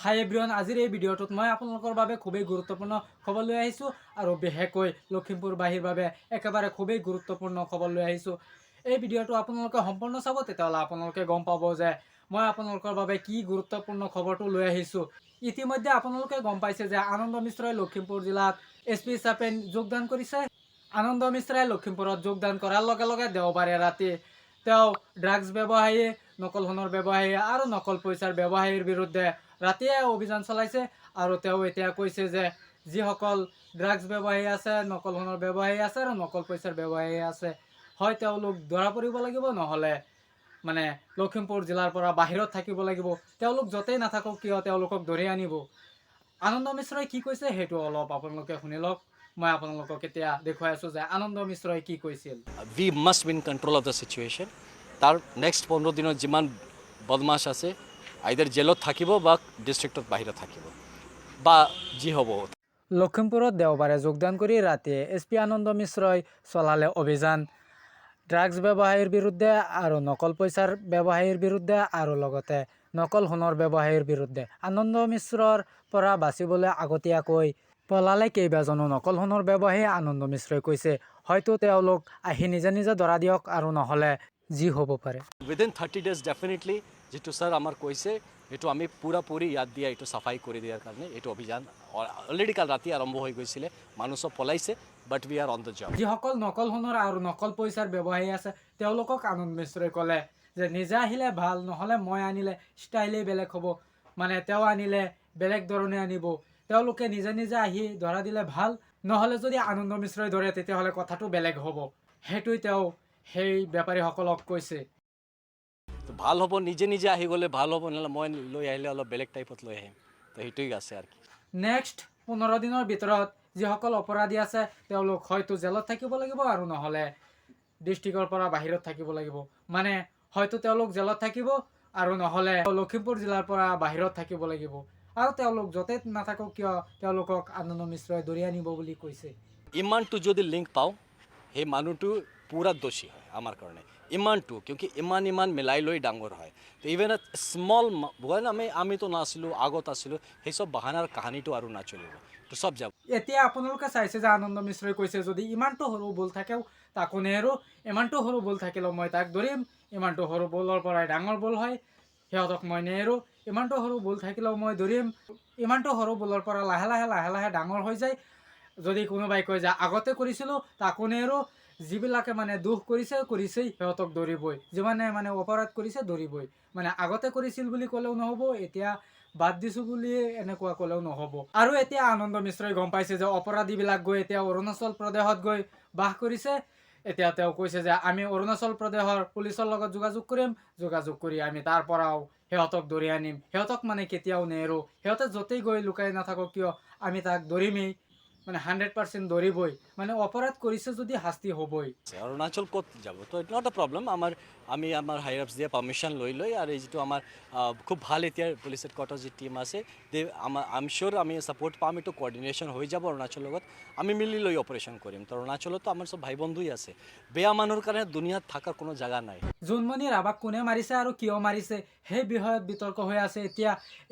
হাই everyone, আজিৰ এই ভিডিঅ'টোত মই আপোনালোকৰ বাবে খুবেই গুৰুত্বপূৰ্ণ খবৰ লৈ আহিছোঁ আৰু বিশেষকৈ লখিমপুৰবাসীৰ বাবে একেবাৰে খুবেই গুৰুত্বপূৰ্ণ খবৰ লৈ আহিছোঁ। এই ভিডিঅ'টো আপোনালোকে সম্পূৰ্ণ চাব, তেতিয়াহ'লে আপোনালোকে গম পাব যে মই আপোনালোকৰ বাবে কি গুৰুত্বপূৰ্ণ খবৰটো লৈ আহিছোঁ। ইতিমধ্যে আপোনালোকে গম পাইছে যে আনন্দ মিশ্ৰই লখিমপুৰ জিলাত SP হিচাপে যোগদান কৰিছে। আনন্দ মিশ্ৰাই লখিমপুৰত যোগদান কৰাৰ লগে লগে দেওবাৰে ৰাতি তেওঁ ড্ৰাগছ ব্যৱসায়ী, নকল সোণৰ ব্যৱসায়ী আৰু নকল পইচাৰ ব্যৱসায়ীৰ বিৰুদ্ধে ৰাতিয়ে অভিযান চলাইছে আৰু তেওঁ এতিয়া কৈছে যে যিসকল ড্ৰাগছ ব্যৱসায়ী আছে, নকল সোণৰ ব্যৱসায়ী আছে আৰু নকল পইচাৰ ব্যৱসায়ী আছে, হয় তেওঁলোক ধৰা পৰিব লাগিব, নহ'লে মানে লখিমপুৰ জিলাৰ পৰা বাহিৰত থাকিব লাগিব। তেওঁলোক য'তেই নাথাকক কিয় তেওঁলোকক ধৰি আনিব। আনন্দ মিশ্ৰই কি কৈছে সেইটো অলপ আপোনালোকে শুনি লওক। মই আপোনালোকক এতিয়া দেখুৱাই আছোঁ যে আনন্দ মিশ্ৰই কি কৈছিল। We must be in control of the situation. তাৰ নেক্সট 15 দিনত যিমান বদমাছ আছে আইদাৰ জেলত থাকিব বা ডিষ্ট্ৰিক্টত বাহিৰত থাকিব বা যি হ'ব। লখিমপুৰত দেওবাৰে যোগদান কৰি ৰাতিয়ে SP আনন্দ মিশ্ৰই চলালে অভিযান ড্ৰাগছ ব্যৱসায়ীৰ বিৰুদ্ধে আৰু নকল পইচাৰ ব্যৱসায়ীৰ বিৰুদ্ধে আৰু লগতে নকল সোণৰ ব্যৱসায়ীৰ বিৰুদ্ধে। আনন্দ মিশ্ৰৰ পৰা বাচিবলৈ আগতীয়াকৈ পলালে কেইবাজনো নকল সোণৰ ব্যৱসায়ী। আনন্দ মিশ্ৰই কৈছে হয়তো তেওঁলোক আহি নিজে নিজে ধৰা দিয়ক আৰু নহ'লে যি হ'ব পাৰে। উইদিন 30 days ডেফিনেটলি যিটো ছাৰ আমাৰ কৈছে এইটো আমি পুৰাপুৰি ইয়াত দিয়া এইটো চাফাই কৰি দিয়াৰ কাৰণে এইটো অভিযান অলৰেডি কাল ৰাতি আৰম্ভ হৈ গৈছিলে। মানুহ চব পলাইছে, but we are on the job. যিসকল নকল সোণৰ আৰু নকল পইচাৰ ব্যৱসায়ী আছে তেওঁলোকক আনন্দ মিশ্ৰই ক'লে যে নিজে আহিলে ভাল, নহ'লে মই আনিলে ষ্টাইলেই বেলেগ হ'ব। মানে তেওঁ আনিলে বেলেগ ধৰণে আনিব, তেওঁলোকে নিজে নিজে আহি ধৰা দিলে ভাল, নহ'লে যদি আনন্দ মিশ্ৰই ধৰে তেতিয়াহ'লে কথাটো বেলেগ হ'ব। সেইটোৱে তেওঁ সেই বেপাৰীসকলক কৈছে। ভাল হ'ব, নিজে নিজে আহি গ'লে ভাল হ'ব, নহ'লে মই লৈ আহিলে অলপ বেলেগ টাইপত লৈ আহিম। তো সেইটোৱে আছে আৰু কি। নেক্সট 15 দিনৰ ভিতৰত যিসকল অপৰাধী আছে তেওঁলোক হয়তো জেলত থাকিব লাগিব আৰু নহ'লে ডিষ্ট্ৰিক্টৰ পৰা বাহিৰত থাকিব লাগিব। মানে হয়তো তেওঁলোক জেলত থাকিব আৰু নহ'লে লখিমপুৰ জিলাৰ পৰা বাহিৰত থাকিব লাগিব। আৰু তেওঁলোক য'তে নাথাকক কিয় তেওঁলোকক আনন্দ মিশ্ৰই ধৰি আনিব বুলি কৈছে। ইমানটো যদি লিংক পাওঁ সেই মানুহটো পুৰা দোষী হয় আমাৰ কাৰণে। ইমানটো কিয়কি ইমান মিলাই লৈ ডাঙৰ হয়। তো ইভেন স্মল আমিতো নাছিলোঁ, আগত আছিলোঁ, সেই চব বাহানাৰ কাহিনীটো আৰু নচলিব, তো চব যাব। এতিয়া আপোনালোকে চাইছে যে আনন্দ মিশ্ৰই কৈছে যদি ইমানটো সৰু ভুল থাকেও তাকো নেৰো, ইমানটো সৰু ভুল থাকিলেও মই তাক ধৰিম, ইমানটো সৰু ভুলৰ পৰাই ডাঙৰ ভুল হয় সিহঁতক মই নেৰো, ইমানটো সৰু ভুল থাকিলেও মই ধৰিম, ইমানটো সৰু ভুলৰ পৰা লাহে লাহে ডাঙৰ হৈ যায়। যদি কোনোবাই কয় যে আগতে কৰিছিলোঁ তাকো নেৰো, যিবিলাকে মানে দোষ কৰিছেই সিহঁতক ধৰিবই, যিমানে মানে অপৰাধ কৰিছে ধৰিবই। মানে আগতে কৰিছিল বুলি ক'লেও নহ'ব, এতিয়া বাদ দিছোঁ বুলি এনেকুৱা ক'লেও নহ'ব। আৰু এতিয়া আনন্দ মিশ্ৰই গম পাইছে যে অপৰাধীবিলাক গৈ এতিয়া অৰুণাচল প্ৰদেশত গৈ বাস কৰিছে। এতিয়া তেওঁ কৈছে যে আমি অৰুণাচল প্ৰদেশৰ পুলিচৰ লগত যোগাযোগ কৰিম, যোগাযোগ কৰি আমি তাৰ পৰাও সিহঁতক ধৰি আনিম। সিহঁতক মানে কেতিয়াও নেৰো, সিহঁতে য'তেই গৈ লুকাই নাথাকক কিয় আমি তাক ধৰিমেই, মানে 100% ধৰিবই। মানে অপৰাধ কৰিছে যদি শাস্তি হ'বই। অৰুণাচল ক'ত যাব? তো ইট নট এ প্ৰব্লেম। আমি আমাৰ হাই আপছ দিয়ে পাৰ্মিশ্যন লৈ আৰু এই যিটো আমাৰ খুব ভাল এতিয়া পুলিচ হেডকোৱাৰ্টাৰ যি টীম আছে আই এম চিয়'ৰ আমি ছাপৰ্ট পাম, এইটো কোঅৰ্ডিনেশ্যন হৈ যাব অৰুণাচলৰ লগত, আমি মিলি লৈ অপাৰেশ্যন কৰিম। তো অৰুণাচলতো আমাৰ চব ভাই বন্ধুই আছে, বেয়া মানুহৰ কাৰণে দুনিয়াত থকাৰ কোনো জেগা নাই। জোনমণি ৰাভাক কোনে মাৰিছে আৰু কিয় মাৰিছে সেই বিষয়ত বিতৰ্ক হৈ আছে।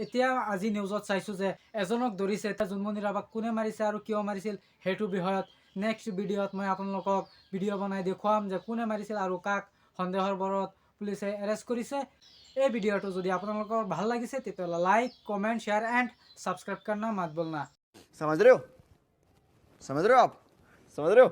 এতিয়া আজি নিউজত চাইছোঁ যে এজনক ধৰিছে। এতিয়া জোনমণি ৰাভাক কোনে মাৰিছে আৰু কিয় মাৰিছিল সেইটো বিষয়ত নেক্সট ভিডিঅ'ত মই আপোনালোকক ভিডিঅ' বনাই দেখুৱাম যে কোনে মাৰিছিল আৰু কাক সন্দেহৰ বৰত পুলিচে এৰেষ্ট কৰিছে। এই ভিডিঅ'টো যদি আপোনালোকৰ ভাল লাগিছে তেতিয়াহ'লে like, comment, share and subscribe करना मत भूलना। समझ रहे हो आप? समझ रहे हो?